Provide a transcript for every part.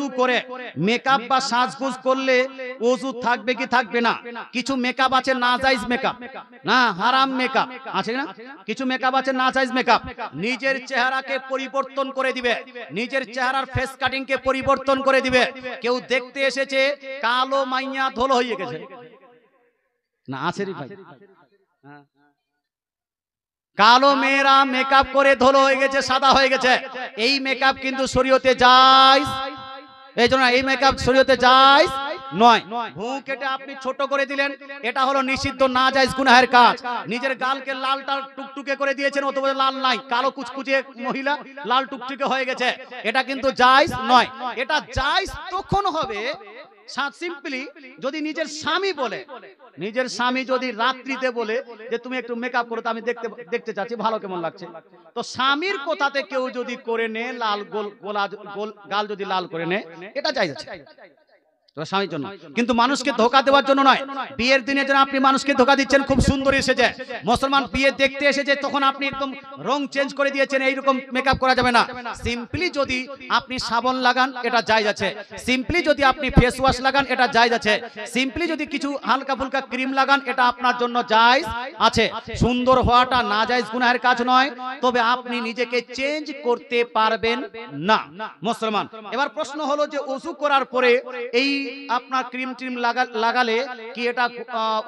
ওযু করে মেকআপ বা সাজগোজ করলে ওযু থাকবে কি থাকবে না? কিছু মেকআপ আছে নাজায়েজ মেকআপ, না হারাম মেকআপ আছে না? কিছু মেকআপ আছে নাজায়েজ মেকআপ, নিজের চেহারাকে পরিবর্তন করে দিবে, নিজের চেহারার ফেস কাটিং কে পরিবর্তন করে দিবে। কেউ দেখতে এসেছে কালো মাইয়া ধোলো হয়ে গেছে, না আছে রে ভাই? কালো মেয়েরা মেকআপ করে ধোলো হয়ে গেছে, সাদা হয়ে গেছে, এই মেকআপ কিন্তু শরীয়তে জায়েজ। এই জন্য এই মেকআপ শরীয়তে জায়েজ নয়। ভুঁ কেটে আপনি ছোট করে দিলেন, এটা হলো নিষিদ্ধ নাজায়েজ গুনাহের কাজ। নিজের গালকে লালটা টুকটুকে করে দিয়েছেন, অথবা লাল নাই, কালো কুচকুচে মহিলা লাল টুকটুকে হয়ে গেছে, এটা কিন্তু জায়েজ নয়। এটা জায়েজ তখন হবে সিম্পলি যদি নিজের স্বামী বলে, নিজের স্বামী যদি রাত্রিতে বলে যে তুমি একটু মেকআপ করো, তো আমি দেখতে চাচ্ছি ভালো কেমন লাগছে, তো স্বামীর কথাতে কেউ যদি করে নে লাল গাল যদি লাল করে নে, এটা জায়েজ আছে স্বামীর জন্য, কিন্তু মানুষকে ধোঁকা দেওয়ার জন্য নয়। বিয়ের দিনে যেন আপনি মানুষকে ধোঁকা দিচ্ছেন, খুব সুন্দর এসেছে, মুসলমান বিয়ে দেখতে এসেছে, তখন আপনি একদম রং চেঞ্জ করে দিয়েছেন, এইরকম মেকআপ করা যাবে না। সিম্পলি যদি আপনি সাবান লাগান, এটা জায়েজ আছে। সিম্পলি যদি আপনি ফেস ওয়াশ লাগান, এটা জায়েজ আছে। সিম্পলি যদি কিছু হালকা ফুলকা ক্রিম লাগান, এটা আপনার জন্য জায়েজ আছে। সুন্দর হওয়াটা নাজায়েজ গুনাহের কাজ নয়, তবে আপনি নিজেকে চেঞ্জ করতে পারবেন না মুসলমান। এবার প্রশ্ন হলো যে ওযু করার পরে এই আপনার ক্রিম ট্রিম লাগালে কি এটা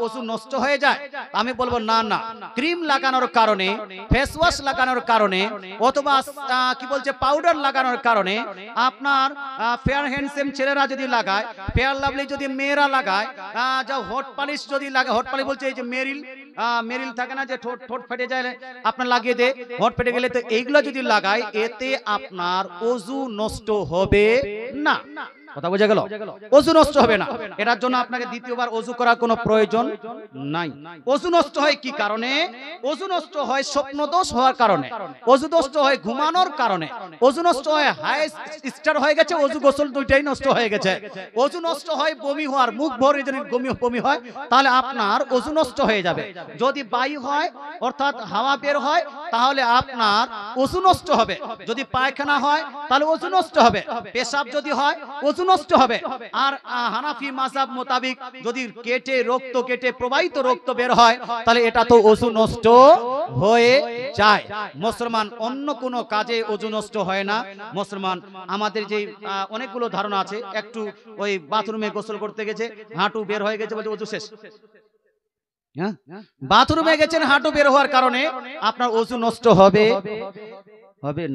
ওযু নষ্ট হয়ে যায়? আমি বলবো না না, ক্রিম লাগানোর কারণে, ফেস ওয়াশ লাগানোর কারণে, অথবা কি বলছে পাউডার লাগানোর কারণে আপনার ফেয়ার হ্যান্ডসাম ছেলেরা যদি লাগায়, ফেয়ার লাভলি যদি মেয়েরা লাগায়, যা হট পালিশ যদি লাগায়, হট পালিশ বলছে এই যে মেরিল থাকে না, যে ঠোঁট ফেটে যায় আপনার লাগিয়ে দেয়, হট ফেটে গেলে, তো এইগুলো যদি লাগায়, এতে আপনার ওযু নষ্ট হবে না। কথা বোঝা গেল? ওযু নষ্ট হবে না, এটার জন্য আপনাকে দ্বিতীয়বার ওযু করার কোনো প্রয়োজন নাই। ওযু নষ্ট হয় কি কারণে? ওযু নষ্ট হয় স্বপ্নদোষ হওয়ার কারণে, ওযু নষ্ট হয় ঘুমানোর কারণে, ওযু নষ্ট হয় হাই স্টার হয়ে গেছে, ওযু গোসল দুইটাই নষ্ট হয়ে গেছে, ওযু নষ্ট হয় বমি হওয়ার, মুখ ভরে যদি বমি হয়, তাহলে আপনার ওযু নষ্ট হয়ে যাবে। যদি বায়ু হয় অর্থাৎ হাওয়া বের হয়, তাহলে আপনার ওযু নষ্ট হবে। যদি পায়খানা হয় তাহলে ওযু নষ্ট হবে। পেশাব যদি হয় ওযু নষ্ট হবে। আর হানাফি মাযহাব মোতাবেক যদি রক্ত কেটে প্রবাহিত রক্ত বের হয়, তাহলে এটা তো ওযু নষ্ট হয়ে যায়। মুসলমান অন্য কোনো কাজে ওযু নষ্ট হয় না। মুসলমান আমাদের যে অনেকগুলো ধারণা আছে, একটু ওই বাথরুমে গোসল করতে গেছে, হাঁটু বের হয়ে গেছে, বলছে ওযু শেষ। বাথরুমে গেছেন, হাঁটু বের হওয়ার কারণে আপনার ওযু নষ্ট হবে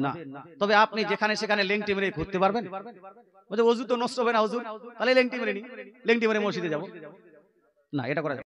না। তবে আপনি যেখানে সেখানে লেংটি মেরে ঘুরতে পারবেন? ওযু তো নষ্ট হবে না হুজুর, তাহলে লেংটি মেরে মসজিদে যাব না, এটা করা যাবে।